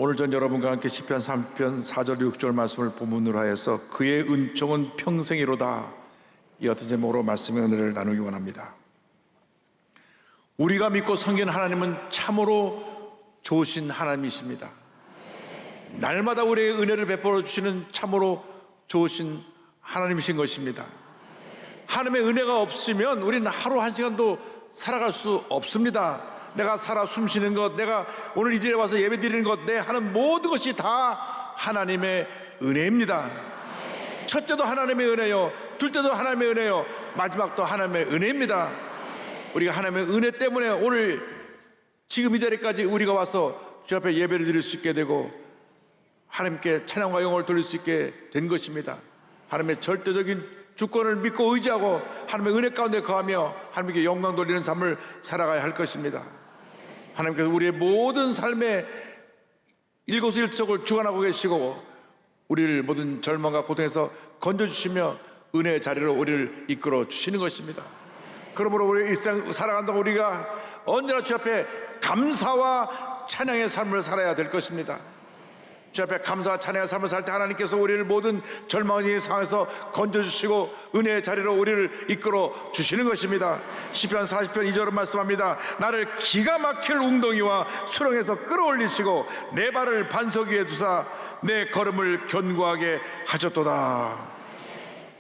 오늘 전 여러분과 함께 시편 30편 4절 6절 말씀을 본문으로 하여서 그의 은총은 평생이로다, 이 같은 제목으로 말씀의 은혜를 나누기 원합니다. 우리가 믿고 섬기는 하나님은 참으로 좋으신 하나님이십니다. 날마다 우리에게 은혜를 베풀어 주시는 참으로 좋으신 하나님이신 것입니다. 하나님의 은혜가 없으면 우리는 하루 한 시간도 살아갈 수 없습니다. 내가 살아 숨쉬는 것, 내가 오늘 이 자리에 와서 예배 드리는 것, 내 하는 모든 것이 다 하나님의 은혜입니다. 첫째도 하나님의 은혜요, 둘째도 하나님의 은혜요, 마지막도 하나님의 은혜입니다. 우리가 하나님의 은혜 때문에 오늘 지금 이 자리까지 우리가 와서 주 앞에 예배를 드릴 수 있게 되고 하나님께 찬양과 영광을 돌릴 수 있게 된 것입니다. 하나님의 절대적인 주권을 믿고 의지하고 하나님의 은혜 가운데 거하며 하나님께 영광 돌리는 삶을 살아가야 할 것입니다. 하나님께서 우리의 모든 삶의 일거수일투족을 주관하고 계시고 우리를 모든 절망과 고통에서 건져주시며 은혜의 자리로 우리를 이끌어 주시는 것입니다. 그러므로 우리 일상 살아간다고 우리가 언제나 주 앞에 감사와 찬양의 삶을 살아야 될 것입니다. 주 앞에 감사와 찬양의 삶을 살 때 하나님께서 우리를 모든 절망의 상황에서 건져주시고 은혜의 자리로 우리를 이끌어 주시는 것입니다. 시편 40편 2절은 말씀합니다. 나를 기가 막힐 웅덩이와 수렁에서 끌어올리시고 내 발을 반석 위에 두사 내 걸음을 견고하게 하셨도다.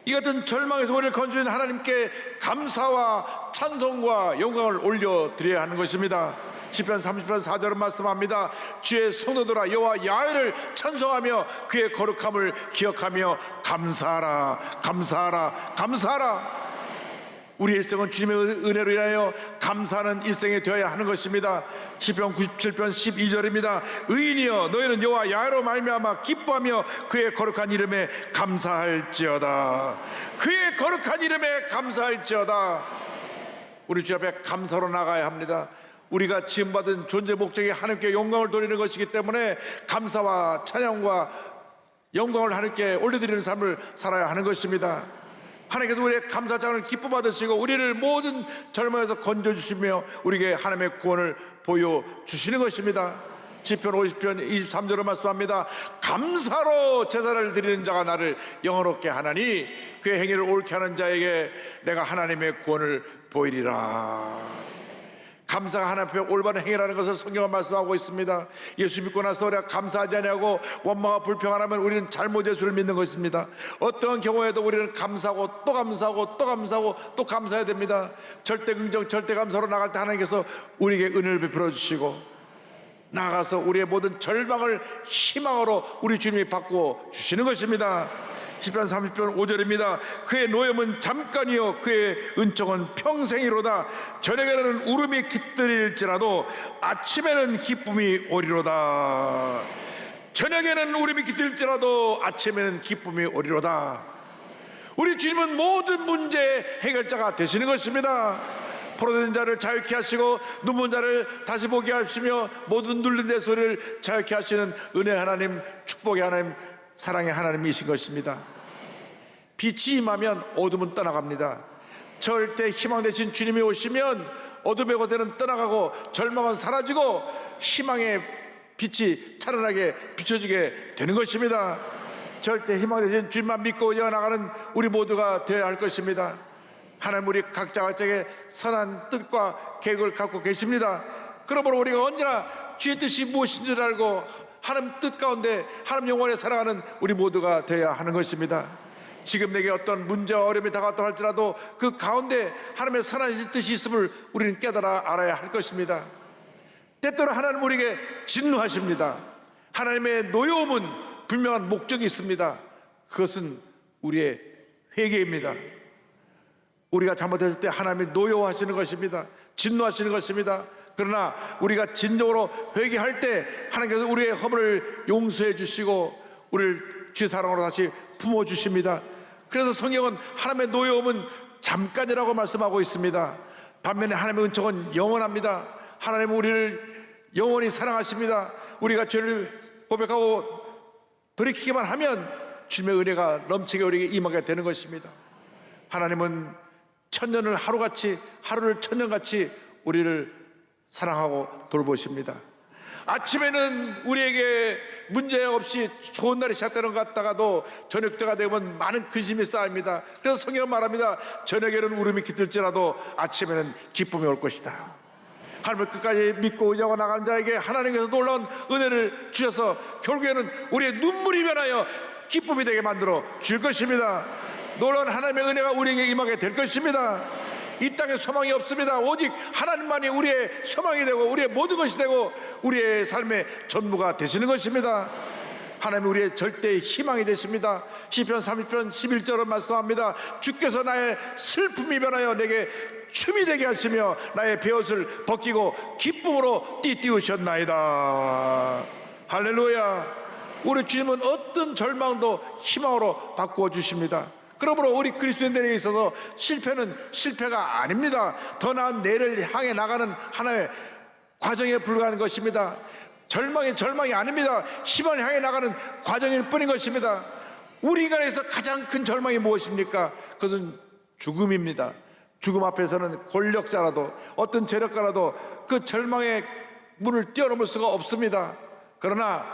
이 같은 절망에서 우리를 건져주신 하나님께 감사와 찬송과 영광을 올려드려야 하는 것입니다. 시편 30편 4절은 말씀합니다. 주의 성도들아 여호와 야훼를 찬송하며 그의 거룩함을 기억하며 감사하라, 감사하라, 감사하라. 우리의 일생은 주님의 은혜로 인하여 감사하는 일생이 되어야 하는 것입니다. 시편 97편 12절입니다. 의인이여 너희는 여호와 야훼로 말미암아 기뻐하며 그의 거룩한 이름에 감사할지어다. 그의 거룩한 이름에 감사할지어다. 우리 주 앞에 감사로 나가야 합니다. 우리가 지음받은 존재 목적이 하나님께 영광을 돌리는 것이기 때문에 감사와 찬양과 영광을 하나님께 올려드리는 삶을 살아야 하는 것입니다. 하나님께서 우리의 감사장을 기뻐 받으시고 우리를 모든 절망에서 건져주시며 우리에게 하나님의 구원을 보여주시는 것입니다. 시편 50편 23절을 말씀합니다. 감사로 제사를 드리는 자가 나를 영화롭게 하나니 그의 행위를 옳게 하는 자에게 내가 하나님의 구원을 보이리라. 감사가 하나님 앞에 올바른 행위라는 것을 성경은 말씀하고 있습니다. 예수 믿고 나서 우리가 감사하지 않냐고 원망과 불평하면 우리는 잘못 예수를 믿는 것입니다. 어떠한 경우에도 우리는 감사하고 또 감사하고 또 감사하고 또 감사해야 됩니다. 절대 긍정 절대 감사로 나갈 때 하나님께서 우리에게 은혜를 베풀어 주시고 나아가서 우리의 모든 절망을 희망으로 우리 주님이 바꾸어 주시는 것입니다. 시편 30편 5절입니다. 그의 노염은 잠깐이요 그의 은총은 평생이로다. 저녁에는 울음이 깃들일지라도 아침에는 기쁨이 오리로다. 저녁에는 울음이 깃들일지라도 아침에는 기쁨이 오리로다. 우리 주님은 모든 문제의 해결자가 되시는 것입니다. 포로된 자를 자유케 하시고 눈먼 자를 다시 보게 하시며 모든 눌린 내 소리를 자유케 하시는 은혜의 하나님, 축복의 하나님, 사랑의 하나님이신 것입니다. 빛이 임하면 어둠은 떠나갑니다. 절대 희망 되신 주님이 오시면 어둠의 고대는 떠나가고 절망은 사라지고 희망의 빛이 찬란하게 비춰지게 되는 것입니다. 절대 희망 되신 주님만 믿고 이어나가는 우리 모두가 되어야 할 것입니다. 하나님 우리 각자에게 선한 뜻과 계획을 갖고 계십니다. 그러므로 우리가 언제나 주의 뜻이 무엇인 줄 알고 하나님 뜻 가운데 하나님 영원에 살아가는 우리 모두가 되어야 하는 것입니다. 지금 내게 어떤 문제와 어려움이 다가왔다 할지라도 그 가운데 하나님의 선하신 뜻이 있음을 우리는 깨달아 알아야 할 것입니다. 때때로 하나님 우리에게 진노하십니다. 하나님의 노여움은 분명한 목적이 있습니다. 그것은 우리의 회개입니다. 우리가 잘못했을 때 하나님이 노여워하시는 것입니다. 진노하시는 것입니다. 그러나 우리가 진정으로 회개할 때 하나님께서 우리의 허물을 용서해 주시고 우리를 주의 사랑으로 다시 품어주십니다. 그래서 성경은 하나님의 노여움은 잠깐이라고 말씀하고 있습니다. 반면에 하나님의 은총은 영원합니다. 하나님은 우리를 영원히 사랑하십니다. 우리가 죄를 고백하고 돌이키기만 하면 주님의 은혜가 넘치게 우리에게 임하게 되는 것입니다. 하나님은 천년을 하루같이, 하루를 천년같이 우리를 사랑하고 돌보십니다. 아침에는 우리에게 문제 없이 좋은 날이 시작되는 것 같다가도 저녁 때가 되면 많은 근심이 쌓입니다. 그래서 성경은 말합니다. 저녁에는 울음이 깃들지라도 아침에는 기쁨이 올 것이다. 하나님을 끝까지 믿고 의지하고 나가는 자에게 하나님께서 놀라운 은혜를 주셔서 결국에는 우리의 눈물이 변하여 기쁨이 되게 만들어 줄 것입니다. 놀라운 하나님의 은혜가 우리에게 임하게 될 것입니다. 이 땅에 소망이 없습니다. 오직 하나님만이 우리의 소망이 되고 우리의 모든 것이 되고 우리의 삶의 전부가 되시는 것입니다. 하나님 우리의 절대의 희망이 되십니다. 시편 30편 11절은 말씀합니다. 주께서 나의 슬픔이 변하여 내게 춤이 되게 하시며 나의 베옷을 벗기고 기쁨으로 띠띠우셨나이다. 할렐루야. 우리 주님은 어떤 절망도 희망으로 바꾸어 주십니다. 그러므로 우리 그리스도인들에게 있어서 실패는 실패가 아닙니다. 더 나은 내일을 향해 나가는 하나의 과정에 불과한 것입니다. 절망이 아닙니다. 희망을 향해 나가는 과정일 뿐인 것입니다. 우리 인간에서 가장 큰 절망이 무엇입니까? 그것은 죽음입니다. 죽음 앞에서는 권력자라도 어떤 재력가라도 그 절망의 문을 뛰어넘을 수가 없습니다. 그러나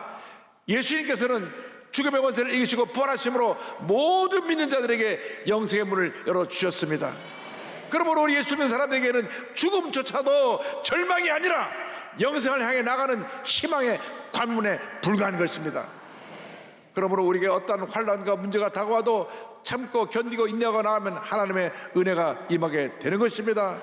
예수님께서는 죽음의 권세를 이기시고 부활하심으로 모든 믿는 자들에게 영생의 문을 열어주셨습니다. 그러므로 우리 예수 믿는 사람에게는 죽음조차도 절망이 아니라 영생을 향해 나가는 희망의 관문에 불과한 것입니다. 그러므로 우리에게 어떠한 환난과 문제가 다가와도 참고 견디고 인내하고 나가면 하나님의 은혜가 임하게 되는 것입니다.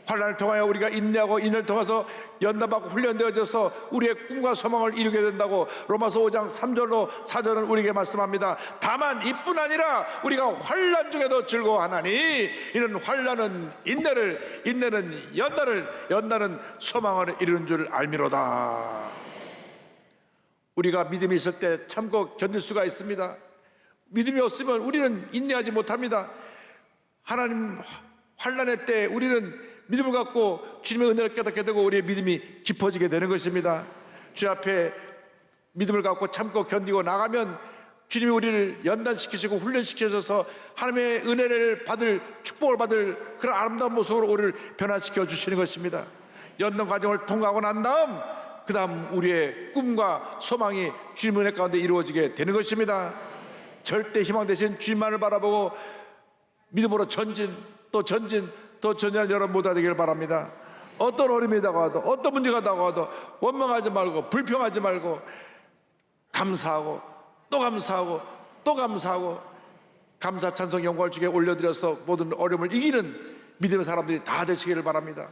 환난을 통하여 우리가 인내하고 인을 통해서 연단받고 훈련되어져서 우리의 꿈과 소망을 이루게 된다고 로마서 5장 3절로 4절은 우리에게 말씀합니다. 다만 이뿐 아니라 우리가 환난 중에도 즐거워하나니 이는 환난은 인내를, 인내는 연단을, 연단은 소망을 이루는 줄 알미로다. 우리가 믿음이 있을 때 참고 견딜 수가 있습니다. 믿음이 없으면 우리는 인내하지 못합니다. 하나님 환난의 때 우리는 믿음을 갖고 주님의 은혜를 깨닫게 되고 우리의 믿음이 깊어지게 되는 것입니다. 주 앞에 믿음을 갖고 참고 견디고 나가면 주님이 우리를 연단시키시고 훈련시켜줘서 하나님의 은혜를 받을, 축복을 받을 그런 아름다운 모습으로 우리를 변화시켜 주시는 것입니다. 연단 과정을 통과하고 난 다음 그 다음 우리의 꿈과 소망이 주님의 은혜 가운데 이루어지게 되는 것입니다. 절대 희망 되신 주님만을 바라보고 믿음으로 전진 또 전진 더 전진하는 여러분 모두 되기를 바랍니다. 어떤 어려움이 다가와도 어떤 문제가 다가와도 원망하지 말고 불평하지 말고 감사하고 또 감사하고 또 감사하고 감사 찬송 영광을 주께 올려드려서 모든 어려움을 이기는 믿음의 사람들이 다 되시기를 바랍니다.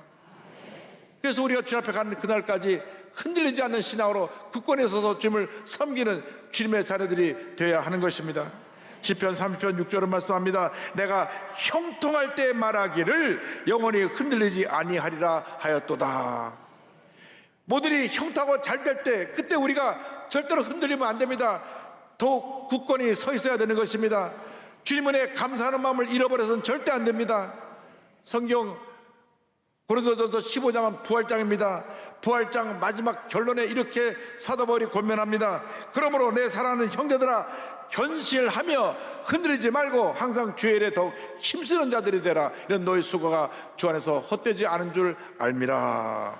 그래서 우리가 주님 앞에 가는 그날까지 흔들리지 않는 신앙으로 굳건히 서서 주님을 섬기는 주님의 자녀들이 되어야 하는 것입니다. 시편 30편 6절은 말씀합니다. 내가 형통할 때 말하기를 영원히 흔들리지 아니하리라 하였도다. 모든이 형통하고 잘 될 때 그때 우리가 절대로 흔들리면 안 됩니다. 더욱 굳건히 서 있어야 되는 것입니다. 주님 은혜에 감사하는 마음을 잃어버려서는 절대 안 됩니다. 성경 고린도전서 15장은 부활장입니다. 부활장 마지막 결론에 이렇게 사도 바울이 권면합니다. 그러므로 내 사랑하는 형제들아 견실하며 흔들리지 말고 항상 주의 일에 더욱 힘쓰는 자들이 되라. 이런 너의 수고가 주 안에서 헛되지 않은 줄 알미라.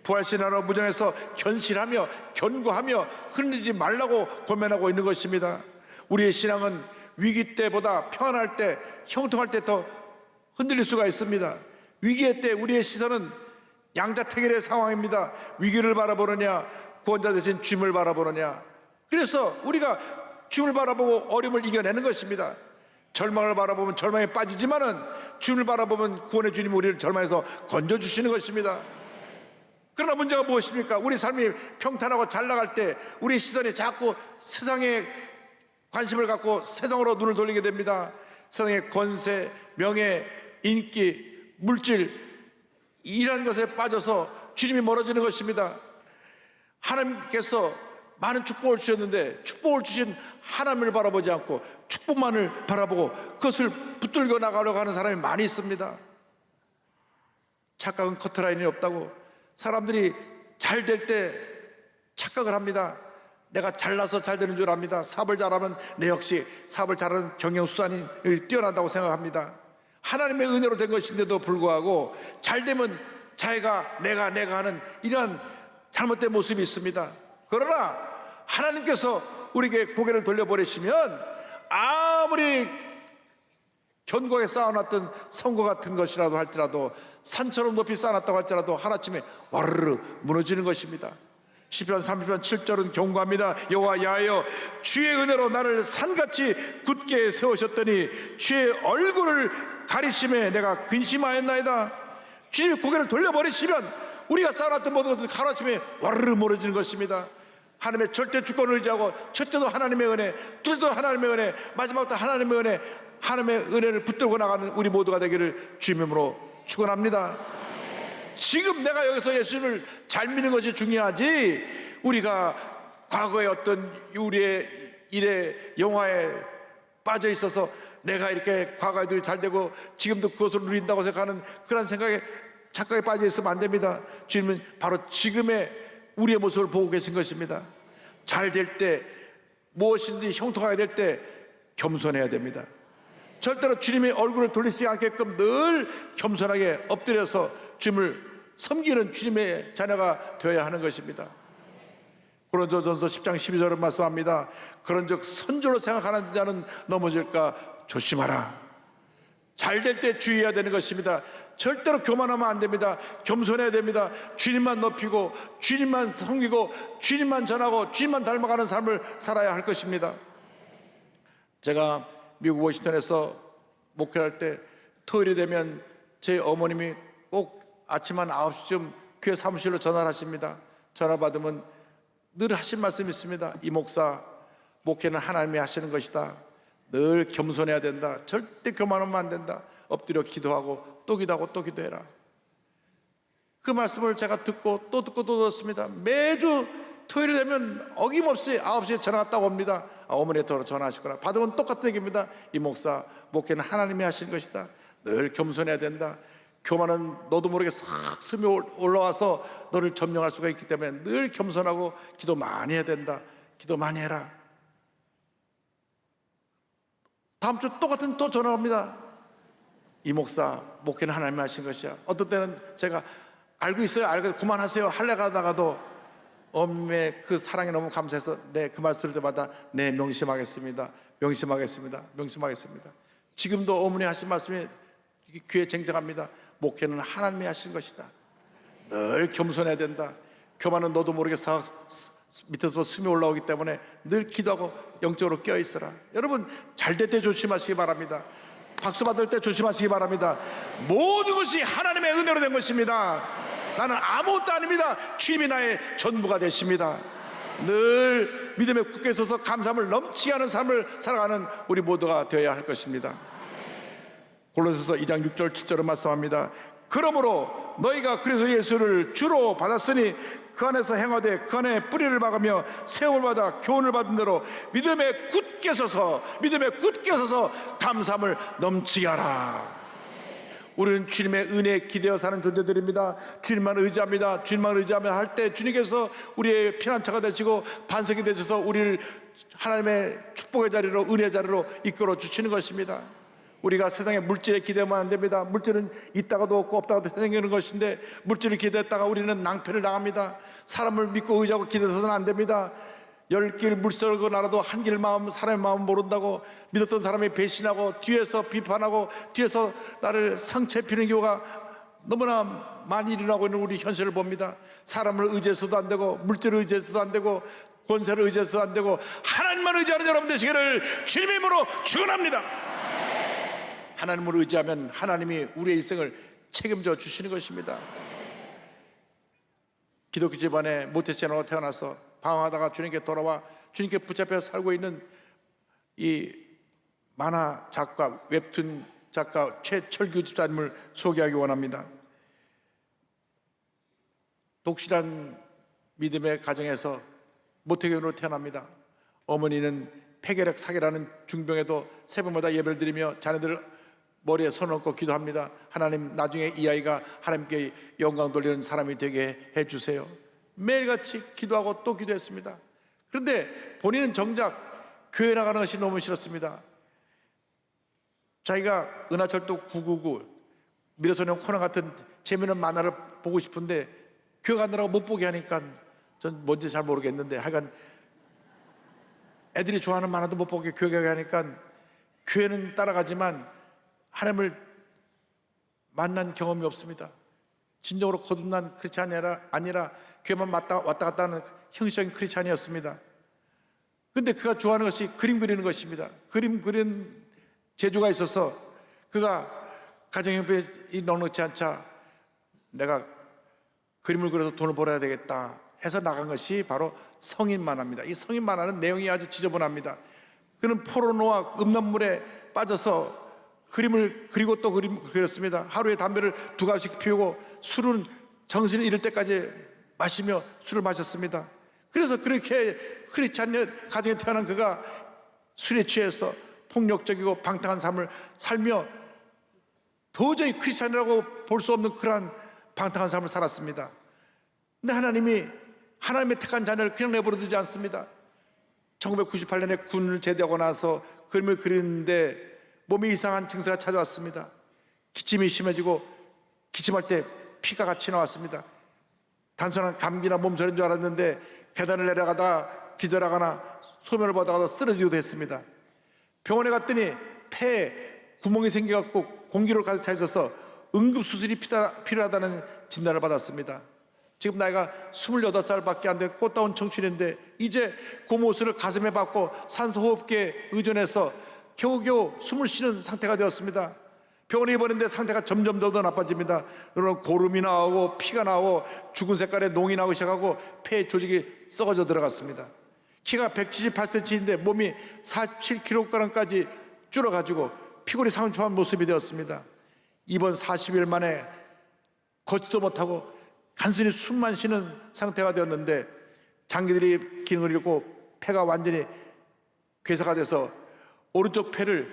부활신앙으로 무정해서 견실하며 견고하며 흔들리지 말라고 권면하고 있는 것입니다. 우리의 신앙은 위기 때보다 평안할 때 형통할 때 더 흔들릴 수가 있습니다. 위기의 때 우리의 시선은 양자택일의 상황입니다. 위기를 바라보느냐 구원자 되신 주님을 바라보느냐. 그래서 우리가 주님을 바라보고 어려움을 이겨내는 것입니다. 절망을 바라보면 절망에 빠지지만은 주님을 바라보면 구원의 주님이 우리를 절망에서 건져주시는 것입니다. 그러나 문제가 무엇입니까? 우리 삶이 평탄하고 잘 나갈 때 우리 시선이 자꾸 세상에 관심을 갖고 세상으로 눈을 돌리게 됩니다. 세상의 권세, 명예, 인기, 물질 이런 것에 빠져서 주님이 멀어지는 것입니다. 하나님께서 많은 축복을 주셨는데 축복을 주신 하나님을 바라보지 않고 축복만을 바라보고 그것을 붙들고 나가려고 하는 사람이 많이 있습니다. 착각은 커트라인이 없다고. 사람들이 잘 될 때 착각을 합니다. 내가 잘나서 잘 되는 줄 압니다. 사업을 잘하면 내 역시 사업을 잘하는 경영수단이 뛰어난다고 생각합니다. 하나님의 은혜로 된 것인데도 불구하고 잘 되면 자기가 내가 하는 이러한 잘못된 모습이 있습니다. 그러나 하나님께서 우리에게 고개를 돌려버리시면 아무리 견고하게 쌓아놨던 성과 같은 것이라도 할지라도, 산처럼 높이 쌓아놨다고 할지라도 하루아침에 와르르 무너지는 것입니다. 시편 30편 7절은 경고합니다. 여호와 야하여 주의 은혜로 나를 산같이 굳게 세우셨더니 주의 얼굴을 가리심에 내가 근심하였나이다. 주님이 고개를 돌려버리시면 우리가 쌓아놨던 모든 것은 하루아침에 와르르 무너지는 것입니다. 하나님의 절대 주권을 의지하고, 첫째도 하나님의 은혜, 둘째도 하나님의 은혜, 마지막도 하나님의 은혜, 하나님의 은혜를 붙들고 나가는 우리 모두가 되기를 주님으로 축원합니다. 지금 내가 여기서 예수님을 잘 믿는 것이 중요하지, 우리가 과거의 어떤 우리의 일에 영화에 빠져 있어서 내가 이렇게 과거에도 잘 되고 지금도 그것을 누린다고 생각하는 그런 생각에, 착각에 빠져 있으면 안 됩니다. 주님은 바로 지금의 우리의 모습을 보고 계신 것입니다. 잘 될 때, 무엇인지 형통하게 될 때 겸손해야 됩니다. 절대로 주님의 얼굴을 돌리지 않게끔 늘 겸손하게 엎드려서 주님을 섬기는 주님의 자녀가 되어야 하는 것입니다. 고린도전서 10장 12절은 말씀합니다. 그런즉 선조로 생각하는 자는 넘어질까 조심하라. 잘 될 때 주의해야 되는 것입니다. 절대로 교만하면 안 됩니다. 겸손해야 됩니다. 주님만 높이고 주님만 섬기고 주님만 전하고 주님만 닮아가는 삶을 살아야 할 것입니다. 제가 미국 워싱턴에서 목회할 때 토요일이 되면 제 어머님이 꼭 아침 한 9시쯤 교회 사무실로 전화를 하십니다. 전화 받으면 늘 하신 말씀이 있습니다. 이 목사, 목회는 하나님이 하시는 것이다. 늘 겸손해야 된다. 절대 교만하면 안 된다. 엎드려 기도하고 또 기도하고 또 기도해라. 그 말씀을 제가 듣고 또 들었습니다. 매주 토요일 되면 어김없이 9시에 전화가 딱 옵니다. 어머니한테 전화하시거나 받으면 똑같은 얘기입니다. 이 목사, 목회는 하나님이 하시는 것이다. 늘 겸손해야 된다. 교만은 너도 모르게 싹 스며 올라와서 너를 점령할 수가 있기 때문에 늘 겸손하고 기도 많이 해야 된다. 기도 많이 해라. 다음 주 똑같은 또 전화 옵니다. 이 목사, 목회는 하나님이 하시는 것이야. 어떤 때는 제가 알고 있어요, 알고 그만하세요 하려고 하다가도 어머님의 그 사랑에 너무 감사해서 그 말씀 들을 때마다 명심하겠습니다. 명심하겠습니다. 명심하겠습니다. 지금도 어머니 하신 말씀이 귀에 쟁쟁합니다. 목회는 하나님이 하신 것이다. 늘 겸손해야 된다. 교만은 너도 모르게 밑에서 숨이 올라오기 때문에 늘 기도하고 영적으로 깨어있어라. 여러분, 잘 될 때 조심하시기 바랍니다. 박수 받을 때 조심하시기 바랍니다. 모든 것이 하나님의 은혜로 된 것입니다. 나는 아무것도 아닙니다. 주님이 나의 전부가 되십니다. 늘 믿음에 굳게 서서 감사함을 넘치게 하는 삶을 살아가는 우리 모두가 되어야 할 것입니다. 골로새서 2장 6절 7절은 말씀합니다. 그러므로 너희가 그리스도 예수를 주로 받았으니 그 안에서 행하되 그 안에 뿌리를 박으며 세움을 받아 교훈을 받은 대로 믿음에 굳게 서서 감사함을 넘치게 하라. 우리는 주님의 은혜에 기대어 사는 존재들입니다. 주님만 의지합니다. 주님만 의지하며 할 때 주님께서 우리의 피난처가 되시고 반석이 되셔서 우리를 하나님의 축복의 자리로, 은혜의 자리로 이끌어 주시는 것입니다. 우리가 세상의 물질에 기대하면 안 됩니다. 물질은 있다가도 없고 없다가도 생기는 것인데 물질을 기대했다가 우리는 낭패를 당합니다. 사람을 믿고 의지하고 기대해서는 안 됩니다. 10길 물속을 알아도 한 길 마음, 사람의 마음 모른다고 믿었던 사람이 배신하고 뒤에서 비판하고 뒤에서 나를 상처 입히는 경우가 너무나 많이 일어나고 있는 우리 현실을 봅니다. 사람을 의지해서도 안 되고 물질을 의지해서도 안 되고 권세를 의지해서도 안 되고 하나님만 의지하는 여러분 되시기를 주님의 이름으로 축원합니다. 하나님을 의지하면 하나님이 우리의 일생을 책임져 주시는 것입니다. 기독교 집안에 모태신앙으로 태어나서 방황하다가 주님께 돌아와 주님께 붙잡혀 살고 있는 이 만화 작가, 웹툰 작가 최철규 집사님을 소개하기 원합니다. 독실한 믿음의 가정에서 모태교인으로 태어납니다. 어머니는 폐결핵 사기라는 중병에도 새벽마다 예배를 드리며 자녀들 머리에 손을 얹고 기도합니다. 하나님, 나중에 이 아이가 하나님께 영광 돌리는 사람이 되게 해주세요. 매일같이 기도하고 또 기도했습니다. 그런데 본인은 정작 교회 나가는 것이 너무 싫었습니다. 자기가 은하철도 999 미래소년 코너 같은 재미있는 만화를 보고 싶은데 교회 가느라고 못 보게 하니까 전 뭔지 잘 모르겠는데 하여간 애들이 좋아하는 만화도 못 보게 교회 가게 하니까 교회는 따라가지만 하나님을 만난 경험이 없습니다. 진정으로 거듭난 크리스찬이 아니라 교회만 왔다 갔다 하는 형식적인 크리스찬이었습니다. 근데 그가 좋아하는 것이 그림 그리는 것입니다. 그림 그리는 재주가 있어서 그가 가정형편이 넉넉지 않자 내가 그림을 그려서 돈을 벌어야 되겠다 해서 나간 것이 바로 성인 만화입니다. 이 성인 만화는 내용이 아주 지저분합니다. 그는 포르노와 음란물에 빠져서 그림을 그리고 또 그림 그렸습니다. 하루에 담배를 2갑씩 피우고 술은 정신을 잃을 때까지 마시며 술을 마셨습니다. 그래서 그렇게 크리스찬 가정에 태어난 그가 술에 취해서 폭력적이고 방탕한 삶을 살며 도저히 크리스찬이라고 볼 수 없는 그러한 방탕한 삶을 살았습니다. 근데 하나님이 하나님의 택한 자녀를 그냥 내버려 두지 않습니다. 1998년에 군을 제대하고 나서 그림을 그리는데 몸에 이상한 증세가 찾아왔습니다. 기침이 심해지고 기침할 때 피가 같이 나왔습니다. 단순한 감기나 몸서리인 줄 알았는데 계단을 내려가다 기절하거나 소변을 보다가 쓰러지기도 했습니다. 병원에 갔더니 폐에 구멍이 생겨갖고 공기를 가득 차 있어서 응급수술이 필요하다는 진단을 받았습니다. 지금 나이가 28살밖에 안 된 꽃다운 청춘인데 이제 고무호수를 가슴에 받고 산소호흡기에 의존해서 겨우겨우 숨을 쉬는 상태가 되었습니다. 병원에 입원했는데 상태가 점점 더 나빠집니다. 여러분, 고름이 나오고 피가 나오고 죽은 색깔의 농이 나오기 시작하고 폐 조직이 썩어져 들어갔습니다. 키가 178cm인데 몸이 47kg까지 줄어가지고 피골이 상처한 모습이 되었습니다. 입원 40일 만에 걷지도 못하고 단순히 숨만 쉬는 상태가 되었는데 장기들이 기능을 잃고 폐가 완전히 괴사가 돼서 오른쪽 폐를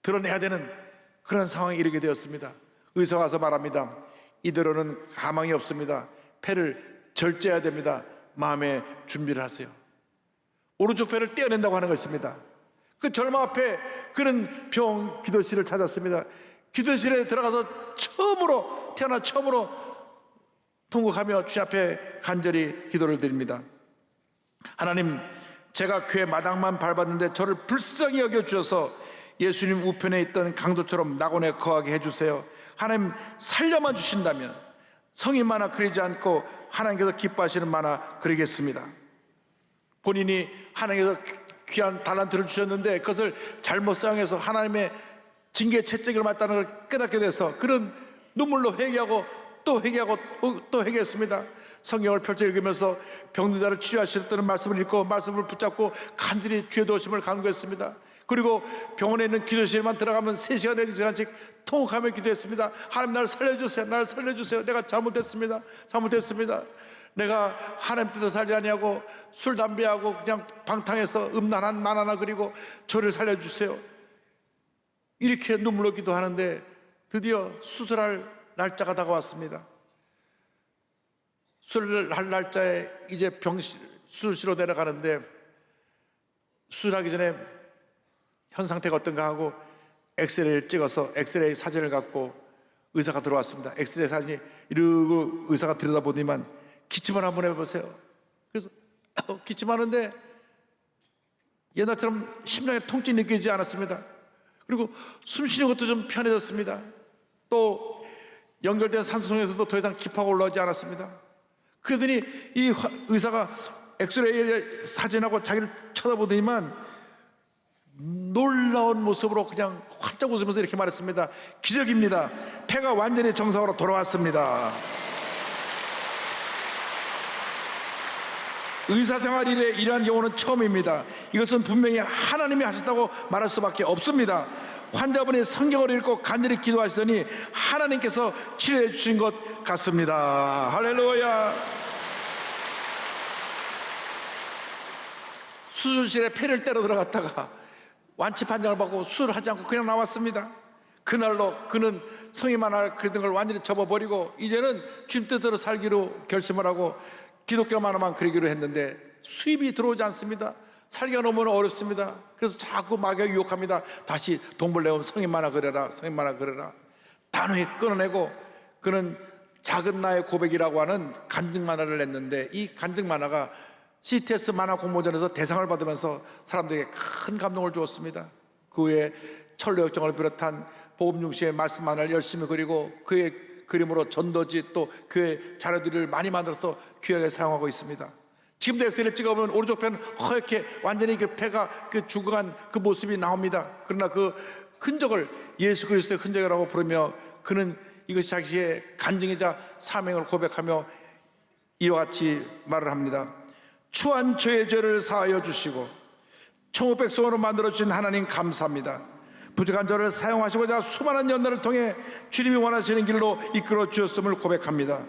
드러내야 되는 그런 상황에 이르게 되었습니다. 의사가 와서 말합니다. 이대로는 가망이 없습니다. 폐를 절제해야 됩니다. 마음의 준비를 하세요. 오른쪽 폐를 떼어낸다고 하는 것입니다. 그 절망 앞에 그는 병 기도실을 찾았습니다. 기도실에 들어가서 태어나 처음으로 통곡하며 주님 앞에 간절히 기도를 드립니다. 하나님, 제가 교회 마당만 밟았는데 저를 불쌍히 여겨주셔서 예수님 우편에 있던 강도처럼 낙원에 거하게 해주세요. 하나님, 살려만 주신다면 성인 만화 그리지 않고 하나님께서 기뻐하시는 만화 그리겠습니다. 본인이 하나님께서 귀한 달란트를 주셨는데 그것을 잘못 사용해서 하나님의 징계 채찍을 맞다는 걸 깨닫게 돼서 그런 눈물로 회개하고 또 회개하고 또 회개했습니다. 성경을 펼쳐 읽으면서 병든 자를 치료하시겠다는 말씀을 읽고 말씀을 붙잡고 간절히 주의 도우심을 간구했습니다. 그리고 병원에 있는 기도실에만 들어가면 3시간, 4시간씩 통곡하며 기도했습니다. 하나님, 나를 살려주세요. 나를 살려주세요. 내가 잘못했습니다. 내가 하나님 뜻을 살지 아니하고 술, 담배하고 그냥 방탕해서 음란한 만화나 그리고 저를 살려주세요. 이렇게 눈물로 기도하는데 드디어 수술할 날짜가 다가왔습니다. 수술할 날짜에 이제 수술실로 내려가는데 수술하기 전에 현 상태가 어떤가 하고 엑스레이를 찍어서 엑스레이 사진을 갖고 의사가 들어왔습니다. 엑스레이 사진이 이러고 의사가 들여다보더니만 기침을 한번 해보세요. 그래서 기침하는데 옛날처럼 심장에 통증이 느껴지지 않았습니다. 그리고 숨 쉬는 것도 좀 편해졌습니다. 또 연결된 산소통에서도 더 이상 기파가 올라오지 않았습니다. 그러더니 이 의사가 엑스레이 사진하고 자기를 쳐다보더니만 놀라운 모습으로 그냥 활짝 웃으면서 이렇게 말했습니다. 기적입니다. 폐가 완전히 정상으로 돌아왔습니다. 의사생활 일에 이러한 경우는 처음입니다. 이것은 분명히 하나님이 하셨다고 말할 수밖에 없습니다. 환자분이 성경을 읽고 간절히 기도하시더니 하나님께서 치료해 주신 것 같습니다. 할렐루야. 수술실에 폐를 때려 들어갔다가 완치 판정을 받고 수술을 하지 않고 그냥 나왔습니다. 그날로 그는 성의 만화를 그리던 걸 완전히 접어버리고 이제는 주님 뜻대로 살기로 결심을 하고 기독교 만화만 그리기로 했는데 수입이 들어오지 않습니다. 살기가 너무 어렵습니다. 그래서 자꾸 마귀가 유혹합니다. 다시 돈 벌려면 성인 만화 그려라, 성인 만화 그려라. 단호히 끊어내고 그는 작은 나의 고백이라고 하는 간증 만화를 냈는데, 이 간증 만화가 CTS 만화 공모전에서 대상을 받으면서 사람들에게 큰 감동을 주었습니다. 그 후에 철로역정을 비롯한 복음중심의 말씀 만화를 열심히 그리고 그의 그림으로 전도지 또 교회 자료들을 많이 만들어서 귀하게 사용하고 있습니다. 지금도 엑셀을 찍어보면 오른쪽 편 허옇게 완전히 그 폐가 죽어간 그 모습이 나옵니다. 그러나 그 흔적을 예수 그리스도의 흔적이라고 부르며 그는 이것이 자기의 간증이자 사명을 고백하며 이와 같이 말을 합니다. 추한 저의 죄를 사하여 주시고 천국 백성으로 만들어주신 하나님 감사합니다. 부족한 저를 사용하시고자 수많은 연단을 통해 주님이 원하시는 길로 이끌어 주셨음을 고백합니다.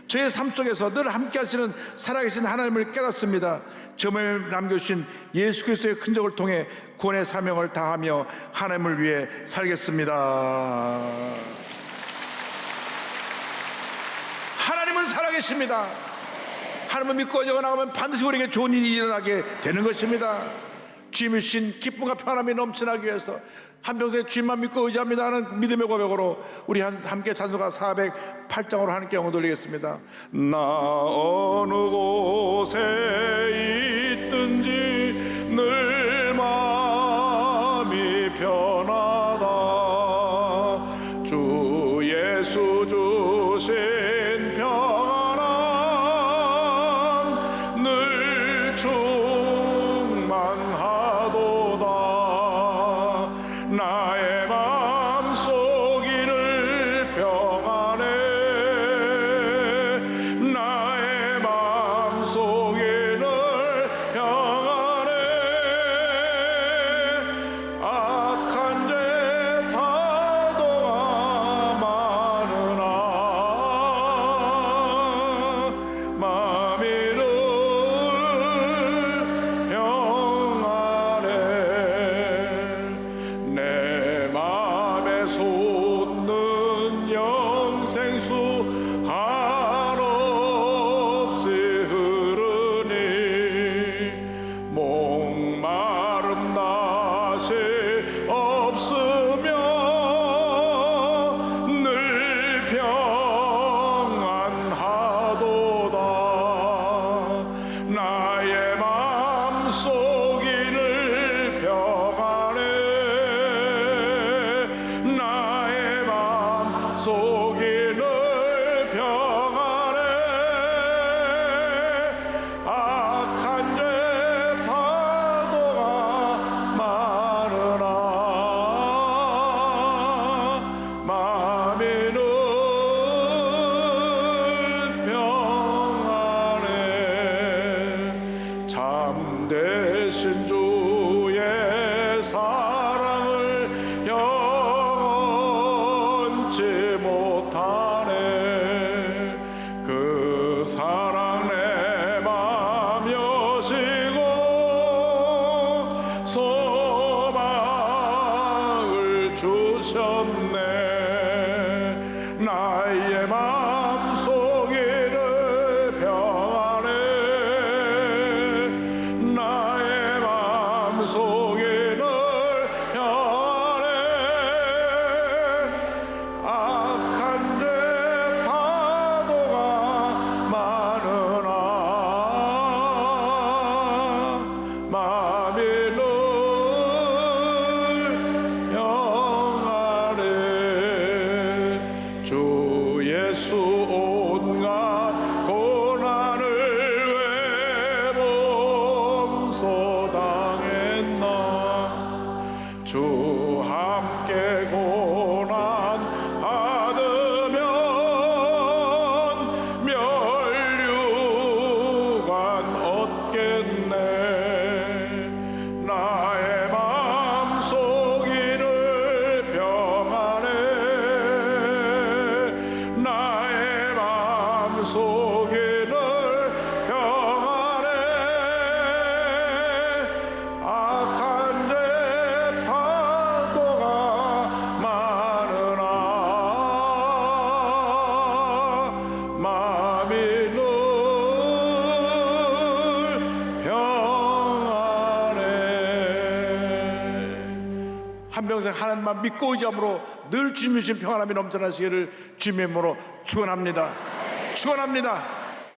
저의 삶 속에서 늘 함께 하시는 살아계신 하나님을 깨닫습니다. 점을 남겨주신 예수 그리스도의 흔적을 통해 구원의 사명을 다하며 하나님을 위해 살겠습니다. 하나님은 살아계십니다. 하나님을 믿고 어제가 나가면 반드시 우리에게 좋은 일이 일어나게 되는 것입니다. 주님이 주신 기쁨과 편함이 넘쳐나기 위해서 한평생 주님만 믿고 의지합니다 하는 믿음의 고백으로 우리 함께 찬송가 408장으로 하나님께 영광 돌리겠습니다. 나 어느 곳에 있든지 늘 마음이 편하다. 주 예수 주신 평안함 늘 충만하도다. 나의 마음속 이를 평안해. 나의 마음속 이를 평안해. 악한 죄 파도가 많으나 마음이 늘 평안해. 내 맘에 솟는 영생수 한없이 흐르니 목마름 다시 없으며 늘 평안하도다. 나의 마음속 이를 평안해. 나의 마음속 이를 평안해. 악한 죄 파도가 많으나 마음이 늘 평안해. 참되신 주의 사랑을 영원치 못하네. 그 사랑 내 맘 여시고 소망을 주셨네. 나의 마음속 이를 평안해. 나의 마음속 이를 평안해. 악한 죄 파도가 많으나 마음이 늘 평안해. 주 예수 온갖 고난을 왜 범소당했나. 주 함께 고난 받으면 멸류관 얻겠네. 나의 마음속 이를 평안해. 나의 마음속 이를 평안해. 악한 죄 파도가 많으나 마음이 늘 평안해. 한평생 하나님만 믿고 의지함으로 늘 주님이 주신 평안함이 넘쳐나시기를 주님의 이름으로 축원합니다. 축원합니다.